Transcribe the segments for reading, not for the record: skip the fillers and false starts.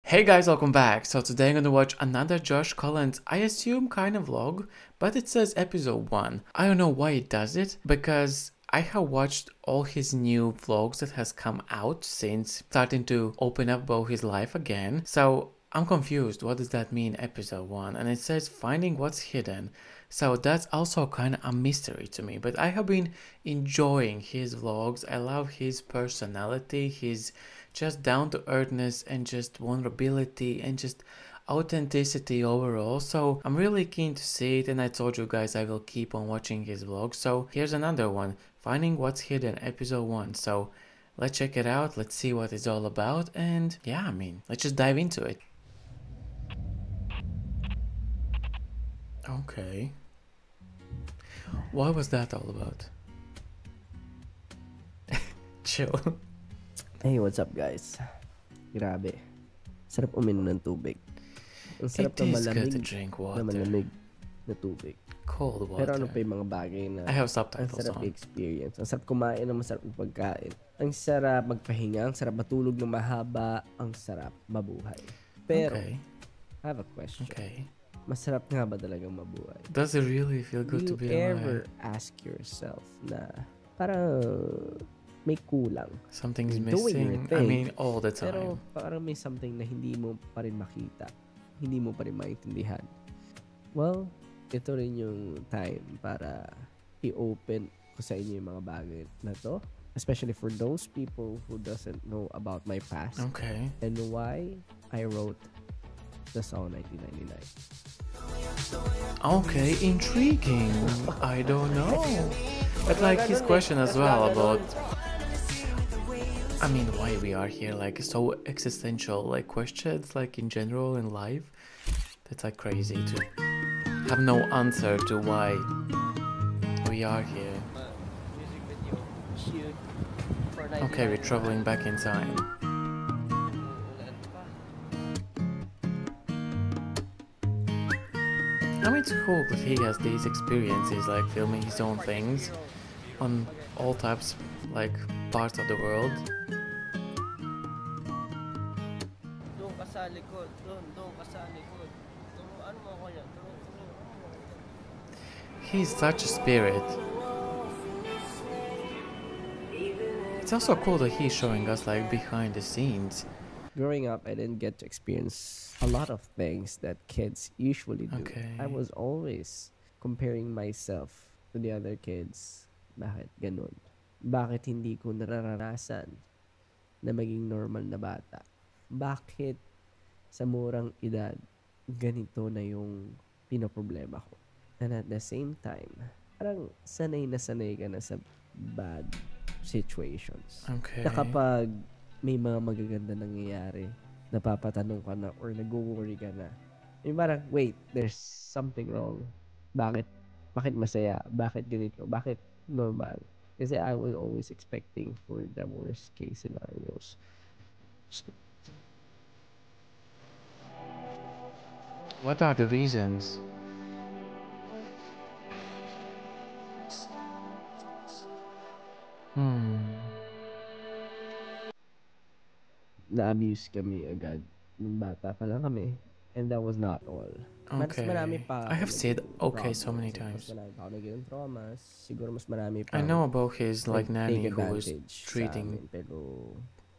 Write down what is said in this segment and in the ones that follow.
Hey guys, welcome back. So today I'm gonna watch another Josh Collins, I assume kind of vlog, but it says episode 1. I don't know why it does it, because I have watched all his new vlogs that has come out since starting to open up about his life again. So I'm confused. What does that mean, episode 1? And it says finding what's hidden. So that's also kind of a mystery to me, but I have been enjoying his vlogs. I love his personality, his just down to earthness and just vulnerability and just authenticity overall. So I'm really keen to see it, and I told you guys I will keep on watching his vlogs. So here's another one, Finding What's Hidden, episode 1. So let's check it out, let's see what it's all about, and yeah, I mean, let's just dive into it. Okay. What was that all about? Chill. Hey, what's up guys? Grabe. Sarap uminom ng tubig. Ang sarap It ng is good to malamig drink na water. malamig na tubig. Cold water. Pero ano pa yung mga bagay na I have ang subtitles sarap on. i-experience. Ang sarap kumain ng masarap ng pagkain. Ang sarap magpahinga. Ang sarap matulog ng mahaba. Ang sarap mabuhay. Pero, Okay. I have a question. Okay. Masarap nga ba talagang mabuhay? Does it really feel good to Do be you ever alive? ask yourself na parang may kulang? Something's You're doing your missing. I thing, mean, all the Pero time. parang may something na hindi mo pa rin makita. Hindi mo pa rin maintindihan. Well, ito rin yung time para i-open ko sa inyo yung mga bagay na to. Especially for those people who doesn't know about my past Okay. and why I wrote the song 1999. Okay, intriguing. I don't know. But like his question as well about, I mean, why we are here, like so existential, like questions, like in general in life. That's like crazy to have no answer to why we are here. Okay, we're traveling back in time. I mean, it's cool that he has these experiences, like filming his own things on all types, like parts of the world. Doon ka sa likod. Doon ka sa likod. Ano mo ko yan? He's such a spirit. It's also cool that he's showing us like behind the scenes. Growing up, I didn't get to experience a lot of things that kids usually do. Okay. I was always comparing myself to the other kids. Bakit ganun? Bakit hindi ko nararanasan na maging normal na bata? Bakit sa murang edad, ganito na yung pinoproblema ko? And at the same time, parang sanay na sanay ka na sa bad situations. Okay. Na kapag may mga magaganda nangyayari, napapatanong ka na or nag-worry ka na. Yung parang, wait, there's something wrong. Bakit masaya? Bakit ganito? Bakit normal? Kasi I was always expecting for the worst case scenarios. What are the reasons? Na-abuse kami agad nung bata pa lang kami. And that was not all. Mas Okay. marami pa I have ako said naging okay so many traumas. times. Mas marami pa ako naging traumas. Siguro mas marami pa I know about his like nanny take who was advantage sa treating amin, pero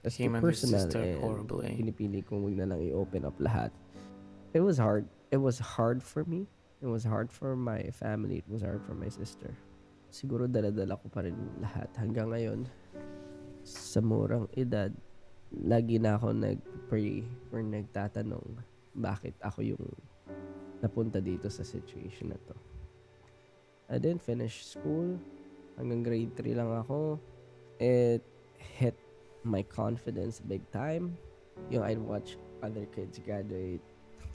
that's him too and his personal sister and horribly. pinipili kong wag na lang i-open up lahat. It was hard. It was hard for me. It was hard for my family. It was hard for my sister. Siguro dala-dala ko pa rin lahat. Hanggang ngayon, sa murang edad, lagi na ako nag-pray or nagtatanong bakit ako yung napunta dito sa situation na to. I didn't finish school. Hanggang grade 3 lang ako. It hit my confidence big time. Yung I'd watch other kids graduate,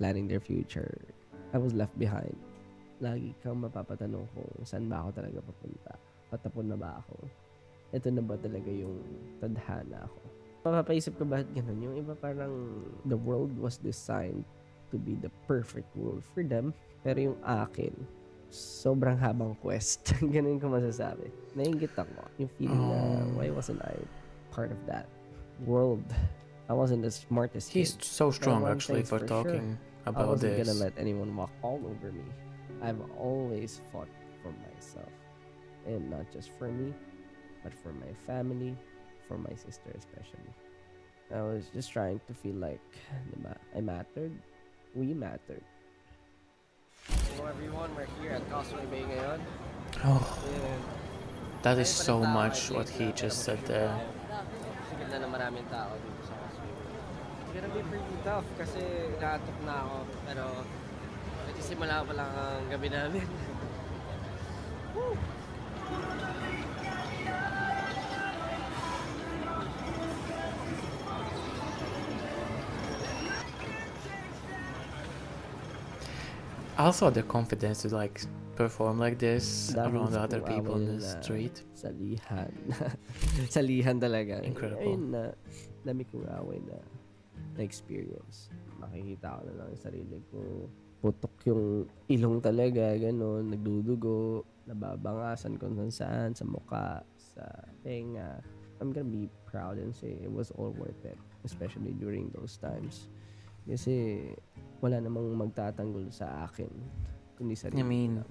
planning their future. I was left behind. Lagi kang mapapatanong kung saan ba ako talaga papunta. Patapon na ba ako? Ito na ba talaga yung tadhana ako? Mapapaisip ko bakit ganun? Yung iba parang the world was designed to be the perfect world for them. Pero yung akin, sobrang habang quest. Ganun ko masasabi. Nainggit ako. Yung feeling na why wasn't I part of that world? I wasn't the smartest kid. He's so But strong one actually thing's for for talking I about wasn't gonna this. let anyone walk all over me. I've always fought for myself. And not just for me, but for my family, for my sister especially. I was just trying to feel like diba, I mattered. We mattered. Hello everyone, we're here at Causeway Bay ngayon. Oh, And that is marami pa rin so tao, I much what think, he na just said pinapag-shoot there. tayo. Kasi ganda na maraming tao dito sa Causeway Bay. It's gonna be pretty tough kasi naatok na ako. Pero nagsisimula pa lang ang gabi namin. Woo! Also, the confidence to like perform like this Daming around other kung people in away the na street. Salihan. Salihan talaga. Incredible. Ayun na, dami kong away na experience. Makikita ko na lang yung sarili ko. Putok yung ilong talaga, gano'n. Nagdudugo, nababangasan kung saan, sa muka, sa tenga. I'm gonna be proud and say it was all worth it. Especially during those times. Kasi wala namang magtatanggol sa akin. Kundi sarili I mean, ko lang.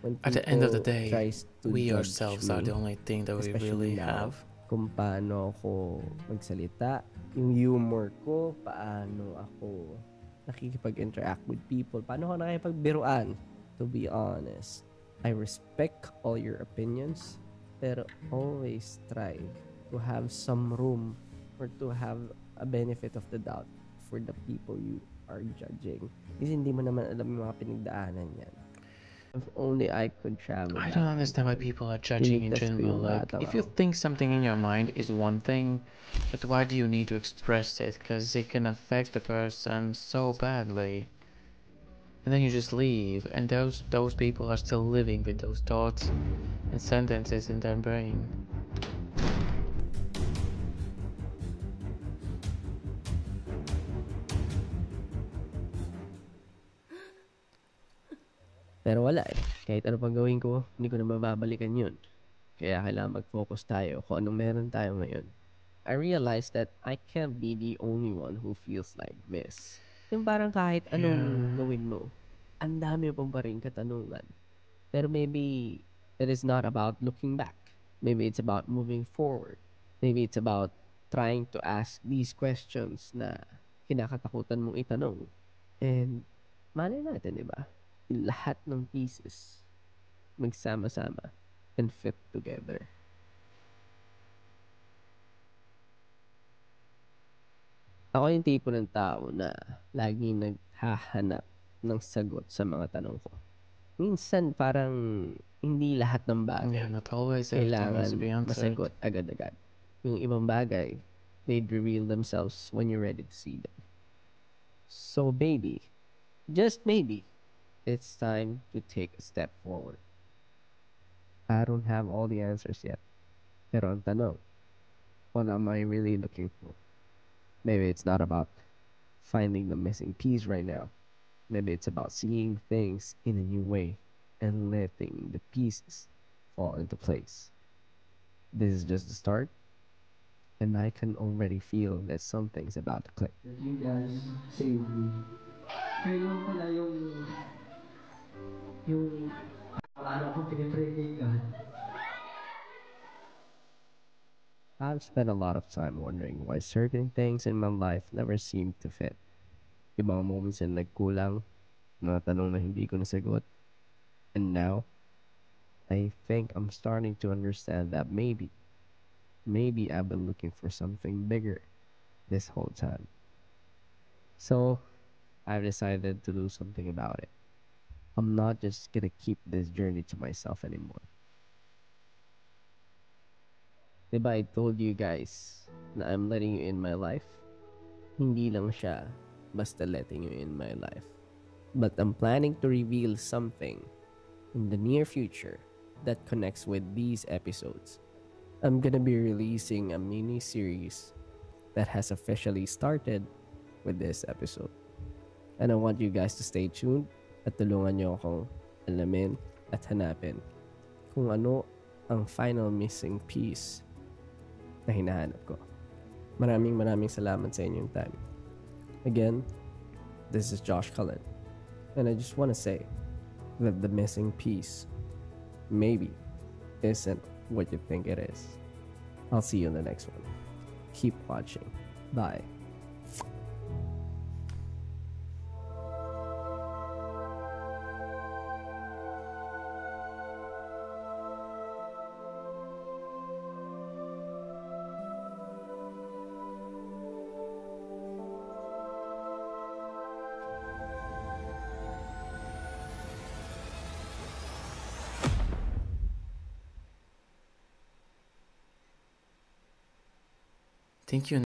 When at the end of the people day, tries to we judge ourselves me, are the only thing that we especially really now, have. kung paano ako magsalita, yung humor ko, paano ako nakikipag-interact with people, paano ako nakikipagbiruan. To be honest, I respect all your opinions, pero always try to have some room or to have a benefit of the doubt for the people you are judging. Kasi hindi mo naman alam yung mga pinagdaanan yan. If only I could travel I back don't in understand why time. people are judging in Iligtas ko general. yung Like, batang if you ako. think something in your mind is one thing, but why do you need to express it? Because it can affect the person so badly. And then you just leave, and those people are still living with those thoughts and sentences in their brain. Pero wala eh. Kahit ano pang gawin ko, hindi ko na mababalikan yun. Kaya kailangan mag-focus tayo kung anong meron tayo ngayon. I realized that I can't be the only one who feels like this. Yung parang kahit anong gawin mo, ang dami pa rin katanungan. Pero maybe it is not about looking back. Maybe it's about moving forward. Maybe it's about trying to ask these questions na kinakatakutan mong itanong. And malay natin, di ba? Lahat ng pieces magsama-sama and fit together. Ako yung tipo ng tao na laging naghahanap ng sagot sa mga tanong ko. Minsan parang hindi lahat ng bagay Yeah, not always everything needs to kailangan be answered. masagot agad-agad. Yung ibang bagay, they'd reveal themselves when you're ready to see them. So maybe, just maybe, it's time to take a step forward. I don't have all the answers yet. Pero ang tanong, what am I really looking for? Maybe it's not about finding the missing piece right now. Maybe it's about seeing things in a new way and letting the pieces fall into place. This is just the start, and I can already feel that something's about to click. You guys saved me. Kayo pala yung ano ko pinipray kay God. I've spent a lot of time wondering why certain things in my life never seem to fit. Yung mga moments na nagkulang, mga tanong na hindi ko nasagot. And now, I think I'm starting to understand that maybe I've been looking for something bigger this whole time. So, I've decided to do something about it. I'm not just gonna keep this journey to myself anymore. Diba I told you guys na I'm letting you in my life? Hindi lang siya basta letting you in my life. But I'm planning to reveal something in the near future that connects with these episodes. I'm gonna be releasing a mini series that has officially started with this episode. And I want you guys to stay tuned at tulungan niyo akong alamin at hanapin kung ano ang final missing piece na hinahanap ko. Maraming salamat sa inyong time. Again, this is Josh Cullen. And I just want to say that the missing piece maybe isn't what you think it is. I'll see you in the next one. Keep watching. Bye. Thank you.